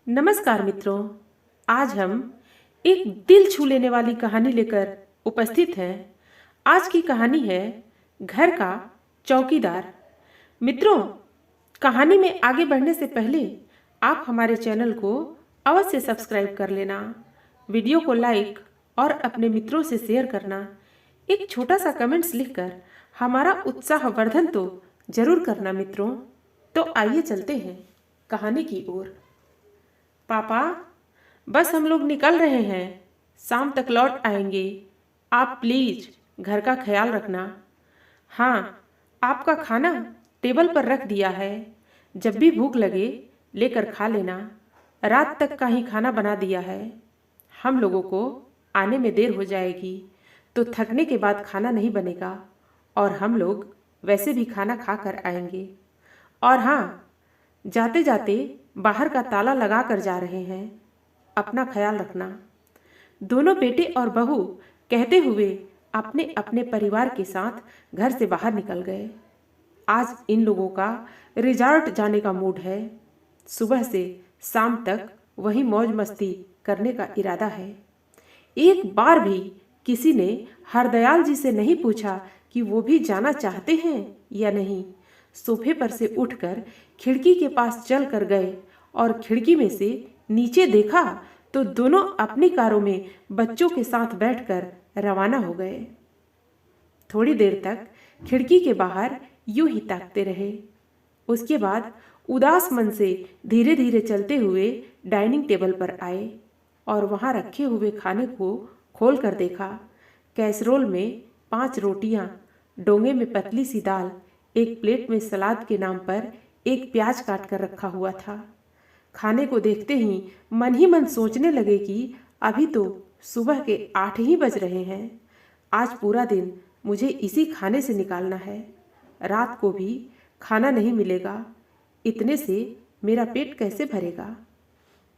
नमस्कार मित्रों। आज हम एक दिल छू लेने वाली कहानी लेकर उपस्थित हैं। आज की कहानी है घर का चौकीदार। मित्रों, कहानी में आगे बढ़ने से पहले आप हमारे चैनल को अवश्य सब्सक्राइब कर लेना, वीडियो को लाइक और अपने मित्रों से शेयर करना। एक छोटा सा कमेंट्स लिखकर हमारा उत्साह वर्धन तो जरूर करना मित्रों। तो आइए चलते हैं कहानी की ओर। पापा, बस हम लोग निकल रहे हैं, शाम तक लौट आएंगे। आप प्लीज घर का ख्याल रखना। हाँ, आपका खाना टेबल पर रख दिया है, जब भी भूख लगे लेकर खा लेना। रात तक का ही खाना बना दिया है। हम लोगों को आने में देर हो जाएगी तो थकने के बाद खाना नहीं बनेगा और हम लोग वैसे भी खाना खा कर आएंगे। और हाँ, जाते जाते बाहर का ताला लगा कर जा रहे हैं, अपना ख्याल रखना। दोनों बेटे और बहू कहते हुए अपने अपने परिवार के साथ घर से बाहर निकल गए। आज इन लोगों का रिजॉर्ट जाने का मूड है। सुबह से शाम तक वही मौज मस्ती करने का इरादा है। एक बार भी किसी ने हरदयाल जी से नहीं पूछा कि वो भी जाना चाहते हैं या नहीं। सोफे पर से उठकर खिड़की के पास चल कर गए और खिड़की में से नीचे देखा तो दोनों अपनी कारों में बच्चों के साथ बैठकर रवाना हो गए। थोड़ी देर तक खिड़की के बाहर यूं ही ताकते रहे। उसके बाद उदास मन से धीरे धीरे चलते हुए डाइनिंग टेबल पर आए और वहां रखे हुए खाने को खोल कर देखा। कैसरोल में 5 रोटियां, डोंगे में पतली सी दाल, एक प्लेट में सलाद के नाम पर एक प्याज काट कर रखा हुआ था। खाने को देखते ही मन सोचने लगे कि अभी तो सुबह के 8 ही बज रहे हैं। आज पूरा दिन मुझे इसी खाने से निकालना है। रात को भी खाना नहीं मिलेगा, इतने से मेरा पेट कैसे भरेगा।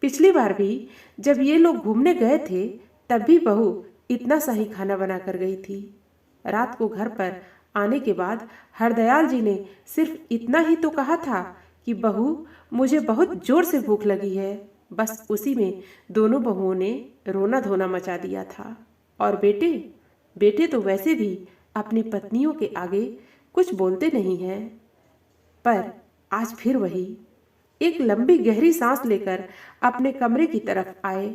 पिछली बार भी जब ये लोग घूमने गए थे तब भी बहू इतना सा ही खाना बना कर गई थी। रात को घर पर आने के बाद हरदयाल जी ने सिर्फ इतना ही तो कहा था कि बहू, मुझे बहुत जोर से भूख लगी है। बस उसी में दोनों बहुओं ने रोना धोना मचा दिया था। और बेटे तो वैसे भी अपनी पत्नियों के आगे कुछ बोलते नहीं हैं। पर आज फिर वही एक लंबी गहरी सांस लेकर अपने कमरे की तरफ आए।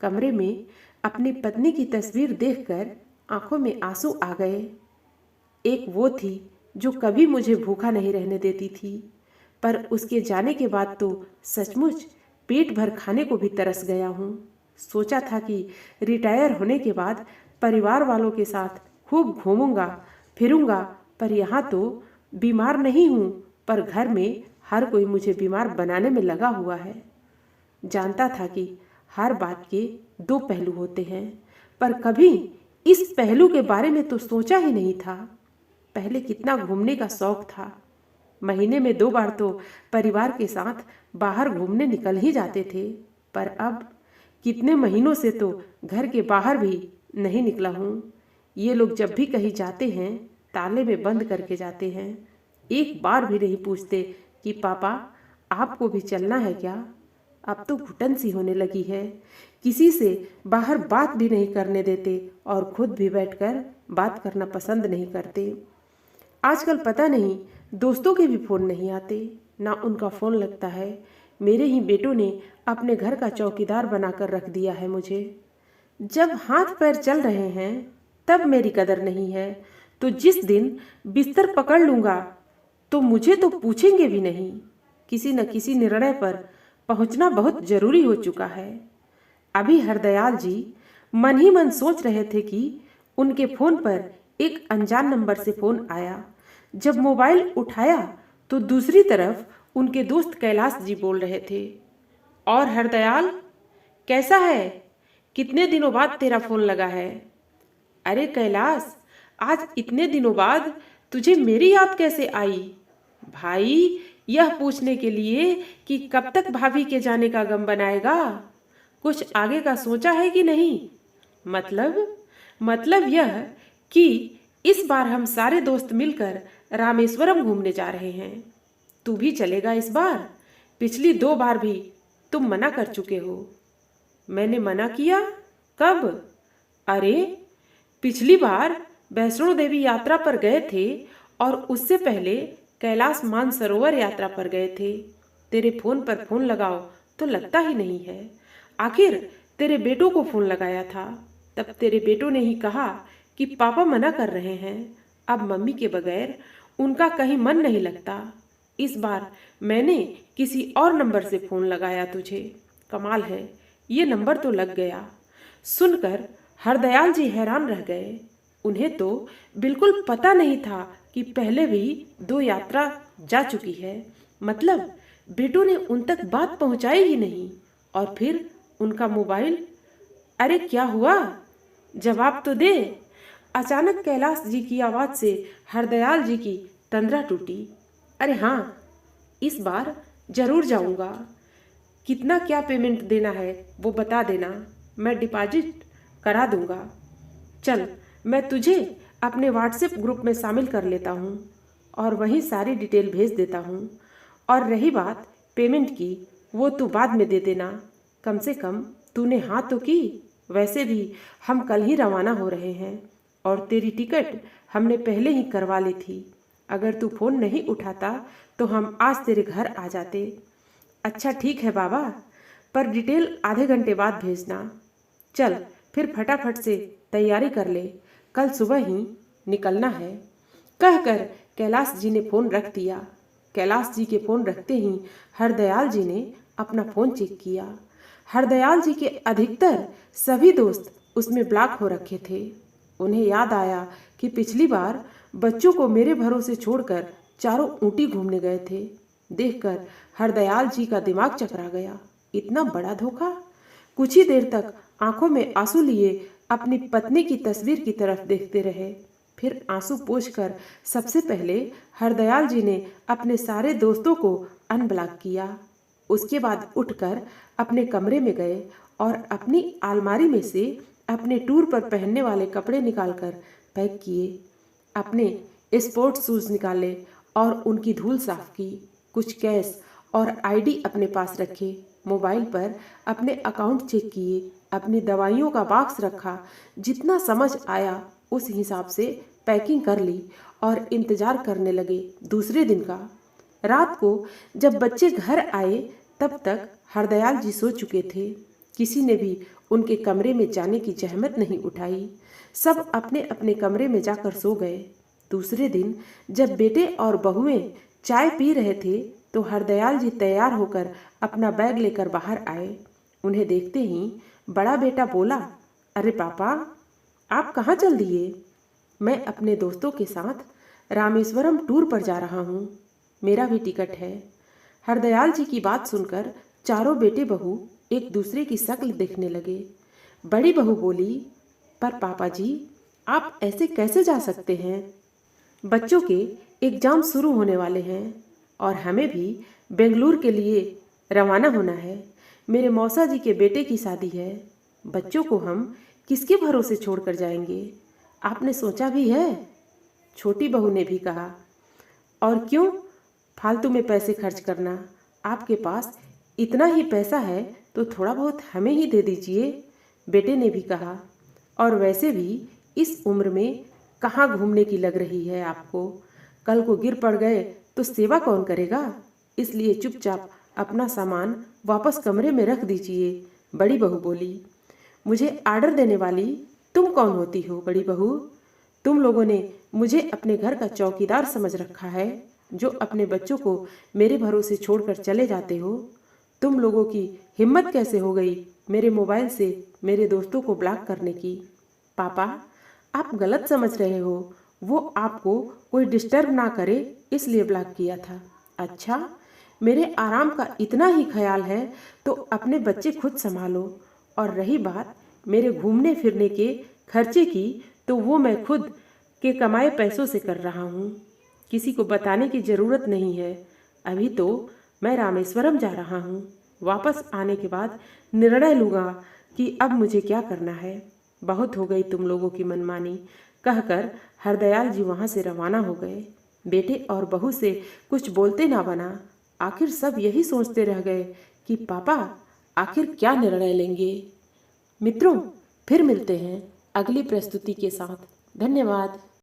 कमरे में अपनी पत्नी की तस्वीर देखकर आंखों में आंसू आ गए। एक वो थी जो कभी मुझे भूखा नहीं रहने देती थी, पर उसके जाने के बाद तो सचमुच पेट भर खाने को भी तरस गया हूँ। सोचा था कि रिटायर होने के बाद परिवार वालों के साथ खूब घूमूंगा फिरूंगा, पर यहाँ तो बीमार नहीं हूँ, पर घर में हर कोई मुझे बीमार बनाने में लगा हुआ है। जानता था कि हर बात के 2 पहलू होते हैं, पर कभी इस पहलू के बारे में तो सोचा ही नहीं था। पहले कितना घूमने का शौक था। महीने में 2 बार तो परिवार के साथ बाहर घूमने निकल ही जाते थे, पर अब कितने महीनों से तो घर के बाहर भी नहीं निकला हूँ। ये लोग जब भी कहीं जाते हैं ताले में बंद करके जाते हैं। एक बार भी नहीं पूछते कि पापा, आपको भी चलना है क्या। अब तो घुटन सी होने लगी है। किसी से बाहर बात भी नहीं करने देते और खुद भी बैठकर बात करना पसंद नहीं करते। आजकल पता नहीं दोस्तों के भी फ़ोन नहीं आते, ना उनका फ़ोन लगता है। मेरे ही बेटों ने अपने घर का चौकीदार बनाकर रख दिया है मुझे। जब हाथ पैर चल रहे हैं तब मेरी कदर नहीं है, तो जिस दिन बिस्तर पकड़ लूँगा तो मुझे तो पूछेंगे भी नहीं। किसी न किसी निर्णय पर पहुँचना बहुत ज़रूरी हो चुका है। अभी हरदयाल जी मन ही मन सोच रहे थे कि उनके फ़ोन पर एक अनजान नंबर से फ़ोन आया। जब मोबाइल उठाया तो दूसरी तरफ उनके दोस्त कैलाश जी बोल रहे थे। और हरदयाल, कैसा है? कितने दिनों बाद तेरा फ़ोन लगा है। अरे कैलाश, आज इतने दिनों बाद तुझे मेरी याद कैसे आई? भाई, यह पूछने के लिए कि कब तक भाभी के जाने का गम बनाएगा। कुछ आगे का सोचा है कि नहीं? मतलब यह कि इस बार हम सारे दोस्त मिलकर रामेश्वरम घूमने जा रहे हैं। तू भी चलेगा इस बार? पिछली 2 बार भी तुम मना कर चुके हो। मैंने मना किया? कब? अरे, पिछली बार वैष्णो देवी यात्रा पर गए थे और उससे पहले कैलाश मानसरोवर यात्रा पर गए थे। तेरे फोन पर फोन लगाओ तो लगता ही नहीं है। आखिर तेरे बेटों को फोन लगाया था, तब तेरे बेटों ने ही कहा कि पापा मना कर रहे हैं, अब मम्मी के बगैर उनका कहीं मन नहीं लगता। इस बार मैंने किसी और नंबर से फोन लगाया तुझे। कमाल है, ये नंबर तो लग गया। सुनकर हरदयाल जी हैरान रह गए। उन्हें तो बिल्कुल पता नहीं था कि पहले भी 2 यात्रा जा चुकी है। मतलब बेटों ने उन तक बात पहुंचाई ही नहीं, और फिर उनका मोबाइल। अरे क्या हुआ? जवाब तो दे। अचानक कैलाश जी की आवाज से हरदयाल जी की तंद्रा टूटी। अरे हाँ, इस बार जरूर जाऊंगा। कितना क्या पेमेंट देना है वो बता देना, मैं डिपॉजिट करा दूंगा। चल, मैं तुझे अपने व्हाट्सएप ग्रुप में शामिल कर लेता हूँ और वहीं सारी डिटेल भेज देता हूँ। और रही बात पेमेंट की, वो तू बाद में दे देना। कम से कम तूने हाँ तो की। वैसे भी हम कल ही रवाना हो रहे हैं और तेरी टिकट हमने पहले ही करवा ली थी। अगर तू फ़ोन नहीं उठाता तो हम आज तेरे घर आ जाते। अच्छा ठीक है बाबा, पर डिटेल आधे घंटे बाद भेजना। चल फिर फटाफट से तैयारी कर ले, कल सुबह ही निकलना है। कहकर कैलाश जी ने फोन रख दिया। कैलाश जी के फोन रखते ही हरदयाल जी ने अपना फोन चेक किया। हरदयाल जी के अधिकतर सभी दोस्त उसमें ब्लॉक हो रखे थे। उन्हें याद आया कि पिछली बार बच्चों को मेरे भरोसे छोड़कर चारों ऊटी घूमने गए थे। देखकर हरदयाल जी का दिमाग चकरा गया। इतना बड़ा धोखा! कुछ ही देर तक आंखों में आंसू लिए अपनी पत्नी की तस्वीर की तरफ देखते रहे। फिर आंसू पोंछकर सबसे पहले हरदयाल जी ने अपने सारे दोस्तों को अनब्लॉक किया। उसके बाद उठकर अपने कमरे में गए और अपनी अलमारी में से अपने टूर पर पहनने वाले कपड़े निकालकर पैक किए। अपने स्पोर्ट्स शूज निकाले और उनकी धूल साफ की। कुछ कैश और आईडी अपने पास रखे। मोबाइल पर अपने अकाउंट चेक किए। अपनी दवाइयों का बॉक्स रखा। जितना समझ आया उस हिसाब से पैकिंग कर ली और इंतजार करने लगे दूसरे दिन का। रात को जब बच्चे घर आए तब तक हरदयाल जी सो चुके थे। किसी ने भी उनके कमरे में जाने की जहमत नहीं उठाई। सब अपने अपने कमरे में जाकर सो गए। दूसरे दिन जब बेटे और बहुएं चाय पी रहे थे तो हरदयाल जी तैयार होकर अपना बैग लेकर बाहर आए। उन्हें देखते ही बड़ा बेटा बोला, अरे पापा, आप कहाँ चल दिए? मैं अपने दोस्तों के साथ रामेश्वरम टूर पर जा रहा हूँ, मेरा भी टिकट है। हरदयाल जी की बात सुनकर चारों बेटे बहू एक दूसरे की शक्ल देखने लगे। बड़ी बहू बोली, पर पापा जी, आप ऐसे कैसे जा सकते हैं? बच्चों के एग्जाम शुरू होने वाले हैं और हमें भी बेंगलुरु के लिए रवाना होना है। मेरे मौसा जी के बेटे की शादी है। बच्चों को हम किसके भरोसे छोड़कर जाएंगे? आपने सोचा भी है? छोटी बहू ने भी कहा। और क्यों फालतू में पैसे खर्च करना? आपके पास इतना ही पैसा है तो थोड़ा बहुत हमें ही दे दीजिए, बेटे ने भी कहा। और वैसे भी इस उम्र में कहाँ घूमने की लग रही है आपको? कल को गिर पड़ गए तो सेवा कौन करेगा? इसलिए चुपचाप अपना सामान वापस कमरे में रख दीजिए, बड़ी बहू बोली। मुझे आर्डर देने वाली तुम कौन होती हो बड़ी बहू? तुम लोगों ने मुझे अपने घर का चौकीदार समझ रखा है, जो अपने बच्चों को मेरे भरोसे छोड़कर चले जाते हो। तुम लोगों की हिम्मत कैसे हो गई मेरे मोबाइल से मेरे दोस्तों को ब्लॉक करने की? पापा, आप गलत समझ रहे हो। वो आपको कोई डिस्टर्ब ना करे इसलिए ब्लॉक किया था। अच्छा, मेरे आराम का इतना ही ख्याल है तो अपने बच्चे खुद संभालो। और रही बात मेरे घूमने फिरने के खर्चे की, तो वो मैं खुद के कमाए पैसों से कर रहा हूँ, किसी को बताने की ज़रूरत नहीं है। अभी तो मैं रामेश्वरम जा रहा हूँ। वापस आने के बाद निर्णय लूँगा कि अब मुझे क्या करना है। बहुत हो गई तुम लोगों की मनमानी, कहकर हरदयाल जी वहाँ से रवाना हो गए। बेटे और बहू से कुछ बोलते ना बना। आखिर सब यही सोचते रह गए कि पापा आखिर क्या निर्णय लेंगे। मित्रों, फिर मिलते हैं अगली प्रस्तुति के साथ। धन्यवाद।